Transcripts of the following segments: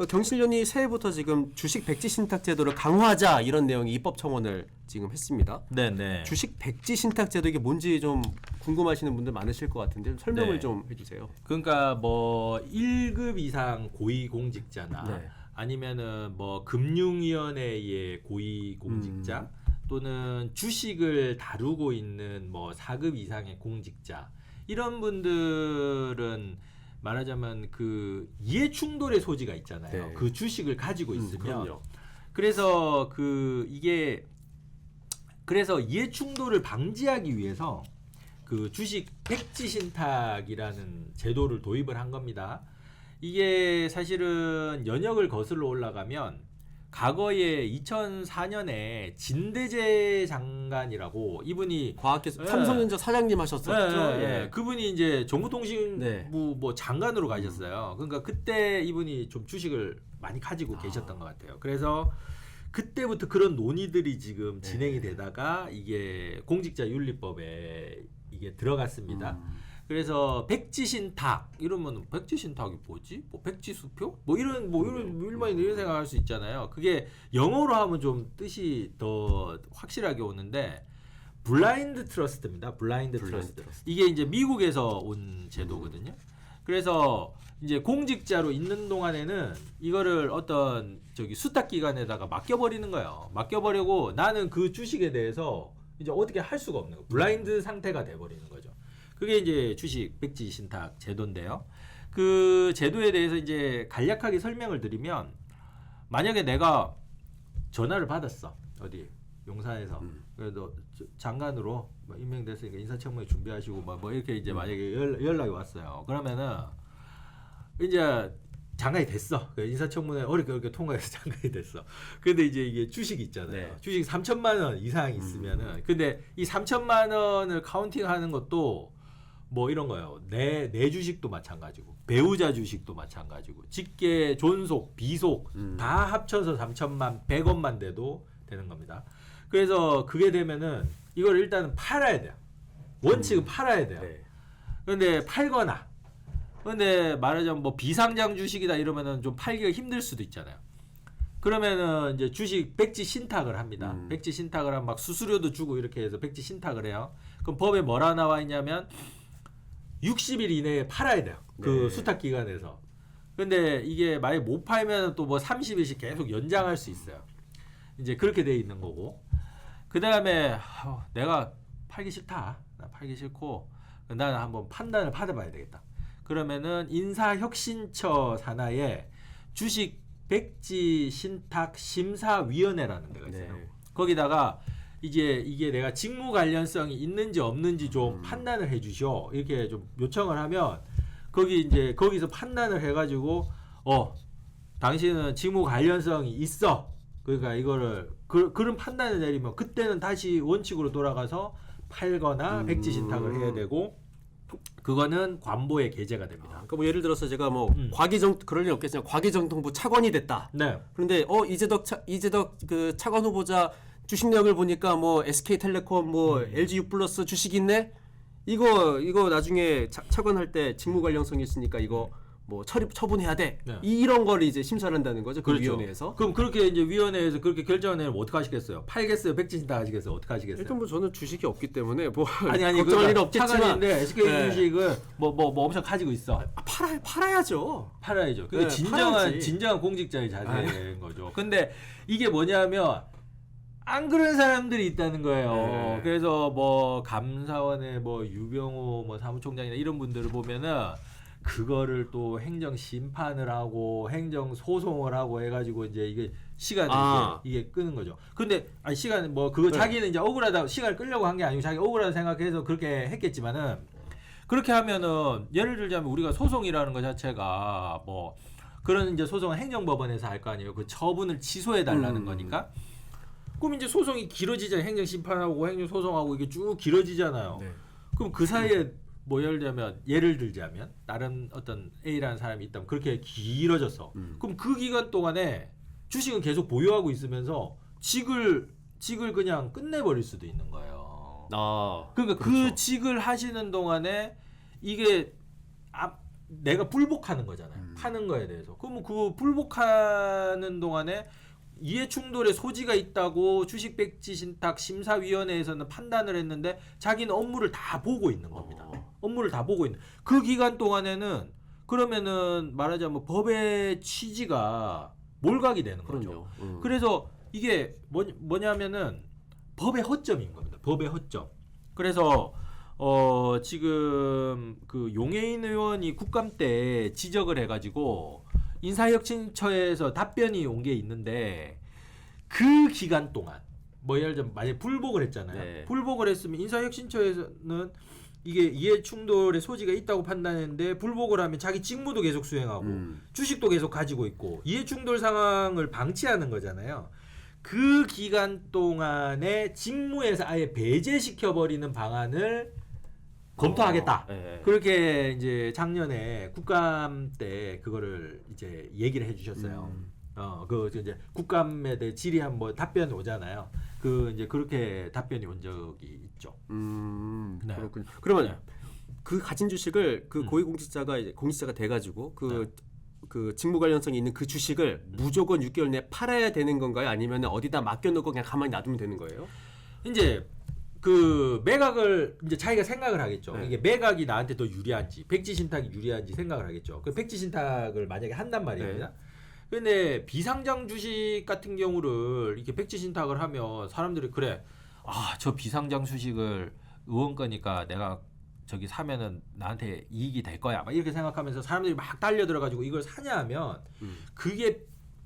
경실련이 새해부터 지금 주식 백지 신탁 제도를 강화하자 이런 내용의 입법 청원을 지금 했습니다. 네네. 주식 백지 신탁 제도 이게 뭔지 좀 궁금하시는 분들 많으실 것 같은데 좀 설명을 네. 좀 해주세요. 그러니까 뭐 1급 이상 고위공직자나 네. 아니면은 뭐 금융위원회의 고위공직자 또는 주식을 다루고 있는 뭐 4급 이상의 공직자 이런 분들은 말하자면 그 이해 충돌의 소지가 있잖아요. 네. 그 주식을 가지고 있으면 그럼요. 그래서 그래서 이해 충돌을 방지하기 위해서 그 주식 백지 신탁이라는 제도를 도입을 한 겁니다. 이게 사실은 연역을 거슬러 올라가면 과거에 2004년에 진대재 장관이라고 이분이 과학기술 네. 삼성전자 사장님 하셨었죠. 예. 그분이 이제 정보통신부 네. 뭐 장관으로 가셨어요. 그러니까 그때 이분이 좀 주식을 많이 가지고 계셨던 것 같아요. 그래서 그때부터 그런 논의들이 지금 진행이 되다가 이게 공직자윤리법에 이게 들어갔습니다. 그래서 백지신탁 이러면 백지신탁이 뭐지? 뭐 백지수표? 뭐 이런 일반인 이런 생각할 수 있잖아요. 그게 영어로 하면 좀 뜻이 더 확실하게 오는데 블라인드 트러스트입니다. 블라인드 트러스트. 이게 이제 미국에서 온 제도거든요. 그래서 이제 공직자로 있는 동안에는 이거를 어떤 저기 수탁 기관에다가 맡겨버리는 거예요. 맡겨버리고 나는 그 주식에 대해서 이제 어떻게 할 수가 없는 거예요. 블라인드 상태가 돼버리는 거죠. 그게 이제 주식 백지 신탁 제도인데요. 그 제도에 대해서 이제 간략하게 설명을 드리면 만약에 내가 전화를 받았어. 어디 용산에서 그래도 장관으로 뭐 임명됐으니까 인사청문회 준비하시고 뭐 이렇게 이제 만약에 연락이 왔어요. 그러면은 이제 장관이 됐어. 인사청문회 어렵게 통과해서 장관이 됐어. 근데 이제 이게 주식이 있잖아요. 네. 주식 3천만 원 이상 있으면은 근데 이 3천만 원을 카운팅하는 것도 뭐 이런 거예요. 내 주식도 마찬가지고 배우자 주식도 마찬가지고 직계, 존속, 비속 다 합쳐서 3천만 100원만 돼도 되는 겁니다. 그래서 그게 되면은 이걸 일단은 팔아야 돼요. 원칙은 팔아야 돼요. 네. 그런데 팔거나 근데 말하자면 뭐 비상장 주식이다 이러면은 좀 팔기가 힘들 수도 있잖아요. 그러면은 이제 주식 백지 신탁을 합니다. 백지 신탁을 하면 막 수수료도 주고 이렇게 해서 백지 신탁을 해요. 그럼 법에 뭐라 나와 있냐면 60일 이내에 팔아야 돼요. 그 네. 수탁 기관에서. 근데 이게 만약에 못 팔면 또 뭐 30일씩 계속 연장할 수 있어요. 이제 그렇게 돼 있는 거고. 그 다음에 내가 팔기 싫다. 나 팔기 싫고 나는 한번 판단을 받아봐야 되겠다. 그러면은 인사혁신처 산하에 주식 백지 신탁 심사위원회라는 데가 있어요. 네. 거기다가 이게 내가 직무 관련성이 있는지 없는지 좀 판단을 해주시오. 이렇게 좀 요청을 하면 거기서 판단을 해가지고 당신은 직무 관련성이 있어. 그러니까 이거를 그런 판단을 내리면 그때는 다시 원칙으로 돌아가서 팔거나 백지 신탁을 해야 되고 그거는 관보에 게재가 됩니다. 그러니까 뭐 예를 들어서 제가 뭐 그럴 일 없겠지만 과기정통부 차관이 됐다. 네. 그런데 이재덕 그 차관 후보자 주식 내역을 보니까 뭐 SK텔레콤 뭐 LG U+ 주식 있네. 이거 나중에 차관할 때 직무 관련성이 있으니까 이거 뭐 처분해야 돼. 네. 이런 걸 이제 심사를 한다는 거죠. 그 위원회에서. 그럼 그렇게 이제 위원회에서 그렇게 결정을 내면 어떻게 하시겠어요? 팔겠어요? 백지 신탁 하시겠어요? 어떻게 하시겠어요? 일단 뭐 저는 주식이 없기 때문에 뭐 아니 걱정할 일은 없겠지만 차관인데 SK 네. 주식을 뭐 엄청 가지고 있어. 팔아야죠. 팔아야죠. 그게 네, 진정한 공직자의 자세인 거죠. 근데 이게 뭐냐면 안 그런 사람들이 있다는 거예요. 네. 그래서 뭐 감사원의 뭐 유병호 뭐 사무총장이나 이런 분들을 보면은 그거를 또 행정 심판을 하고 행정 소송을 하고 해가지고 이제 이게 시간을 이게 끄는 거죠. 근데 시간 뭐 그거 네. 자기는 이제 억울하다 시간을 끌려고 한 게 아니고 자기 억울하다 생각해서 그렇게 했겠지만은 그렇게 하면은 예를 들자면 우리가 소송이라는 것 자체가 뭐 그런 이제 소송은 행정법원에서 할 거 아니에요. 그 처분을 취소해 달라는 거니까. 그럼 이제 소송이 길어지잖아요. 행정 심판하고 행정 소송하고 이게 쭉 길어지잖아요. 네. 그럼 그 사이에 뭐 예를 들자면 다른 어떤 A라는 사람이 있다면 그렇게 길어졌어. 그럼 그 기간 동안에 주식은 계속 보유하고 있으면서 직을 그냥 끝내버릴 수도 있는 거예요. 그러니까 그렇죠. 그 직을 하시는 동안에 이게 내가 불복하는 거잖아요. 하는 거에 대해서. 그러면 그 불복하는 동안에 이해충돌의 소지가 있다고 주식백지신탁 심사위원회에서는 판단을 했는데 자기는 업무를 다 보고 있는 겁니다. 업무를 다 보고 있는. 그 기간 동안에는 그러면은 말하자면 법의 취지가 몰각이 되는 거죠. 그래서 이게 뭐냐면은 법의 허점인 겁니다. 법의 허점. 그래서 지금 그 용해인 의원이 국감 때 지적을 해가지고 인사혁신처에서 답변이 온 게 있는데 그 기간 동안 뭐 예를 들면 만약 불복을 했잖아요. 네. 불복을 했으면 인사혁신처에서는 이게 이해충돌의 소지가 있다고 판단했는데 불복을 하면 자기 직무도 계속 수행하고 주식도 계속 가지고 있고 이해충돌 상황을 방치하는 거잖아요. 그 기간 동안에 직무에서 아예 배제시켜버리는 방안을 검토하겠다. 네. 그렇게 이제 작년에 국감 때 그거를 이제 얘기를 해주셨어요. 그 이제 국감에 대해 질의한 뭐 답변이 오잖아요. 그 이제 그렇게 답변이 온 적이 있죠. 네. 그렇군요. 그러면 네. 그 가진 주식을 그 고위공직자가 이제 공직자가 돼가지고 그 직무 관련성이 있는 그 주식을 무조건 6개월 내에 팔아야 되는 건가요? 아니면 어디다 맡겨놓고 그냥 가만히 놔두면 되는 거예요? 이제 그 매각을 이제 자기가 생각을 하겠죠. 네. 이게 매각이 나한테 더 유리한지, 백지신탁이 유리한지 생각을 하겠죠. 그 백지신탁을 만약에 한단 말입니다. 근데 비상장 주식 같은 경우를 이렇게 백지신탁을 하면 사람들이 그래, 저 비상장 주식을 의원 거니까 내가 저기 사면은 나한테 이익이 될 거야. 막 이렇게 생각하면서 사람들이 막 달려 들어가지고 이걸 사냐 하면 그게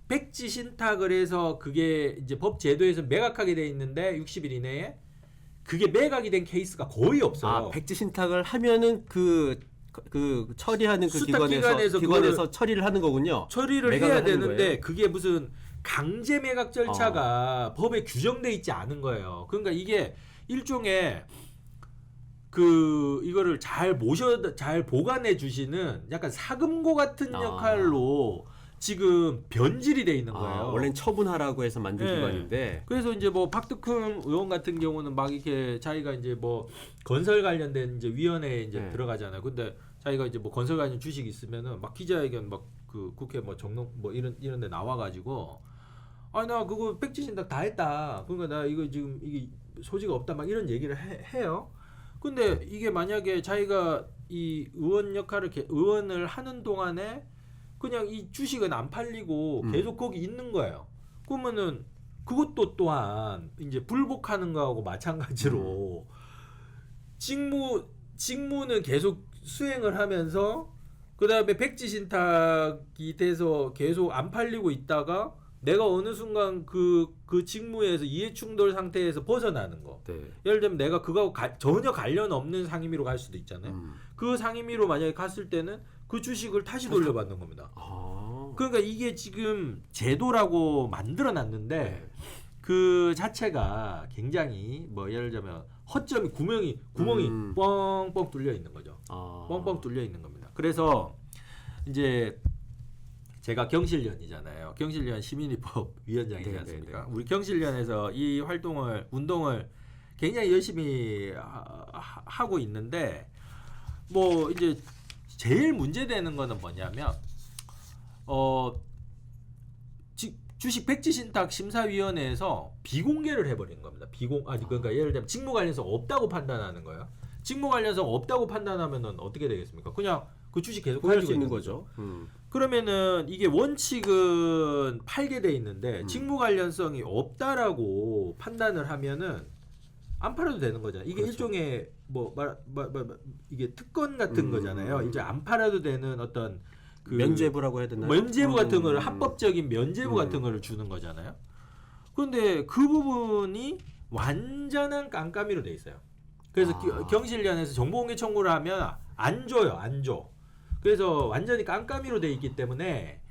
백지신탁을 해서 그게 이제 법 제도에서 매각하게 돼 있는데 60일 이내에 그게 매각이 된 케이스가 거의 없어요. 백지 신탁을 하면은 그 처리하는 그 수탁 기관에서 처리를 하는 거군요. 처리를 매각을 해야 하는 되는데 거예요? 그게 무슨 강제 매각 절차가 법에 규정돼 있지 않은 거예요. 그러니까 이게 일종의 그 이거를 잘 보관해 주시는 약간 사금고 같은 역할로 지금 변질이 돼 있는 거예요. 원래는 처분하라고 해서 만든 네. 기관인데. 그래서 이제 뭐 박덕흠 의원 같은 경우는 막 이렇게 자기가 이제 뭐 건설 관련된 이제 위원회에 이제 들어가잖아요. 근데 자기가 이제 뭐 건설 관련 주식이 있으면은 막 기자회견 막 그 국회 뭐 정론 뭐 이런 데 나와가지고 나 그거 백지신탁 다 했다. 그러니까 나 이거 지금 이게 소지가 없다 막 이런 얘기를 해요. 근데 이게 만약에 자기가 이 의원을 하는 동안에 그냥 이 주식은 안 팔리고 계속 거기 있는 거예요. 그러면은 그것도 또한 이제 불복하는 거하고 마찬가지로 직무는 계속 수행을 하면서 그 다음에 백지신탁이 돼서 계속 안 팔리고 있다가 내가 어느 순간 그 직무에서 이해충돌 상태에서 벗어나는 거. 네. 예를 들면 내가 그거하고 전혀 관련 없는 상임위로 갈 수도 있잖아요. 그 상임위로 만약에 갔을 때는 그 주식을 다시 돌려받는 겁니다. 그러니까 이게 지금 제도라고 만들어놨는데 그 자체가 굉장히 뭐 예를 들면 허점이 구멍이 뻥뻥 뚫려 있는 거죠. 뻥뻥 뚫려 있는 겁니다. 그래서 이제 제가 경실련이잖아요. 경실련 시민입법 위원장이지 않습니까? 우리 경실련에서 이 운동을 굉장히 열심히 하고 있는데 뭐 이제 제일 문제되는 거는 뭐냐면 주식 백지신탁 심사위원회에서 비공개를 해버리는 겁니다. 그러니까 예를 들면 직무 관련성 없다고 판단하는 거예요. 직무 관련성 없다고 판단하면은 어떻게 되겠습니까? 그냥 그 주식 계속 구할 가지고 수 있는 거죠. 그러면은 이게 원칙은 팔게 돼 있는데 직무 관련성이 없다라고 판단을 하면은 안 팔아도 되는 거잖아요. 이게 일종의 이게 특권 같은 거잖아요. 이제 안 팔아도 되는 어떤 그 면죄부라고 해야 되나요? 면죄부 같은 거를 합법적인 면죄부 같은 거를 주는 거잖아요. 그런데 그 부분이 완전한 깜깜이로 돼 있어요. 그래서 경실련에서 정보공개 청구를 하면 안 줘요. 안 줘. 그래서 완전히 깜깜이로 돼 있기 때문에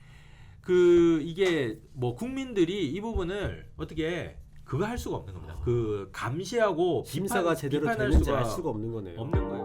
이게 뭐 국민들이 이 부분을 어떻게 그거 할 수가 없는 겁니다. 그 감시하고 심사가 제대로 비판할 되는지 알 수가 없는 거네요. 없는 거예요.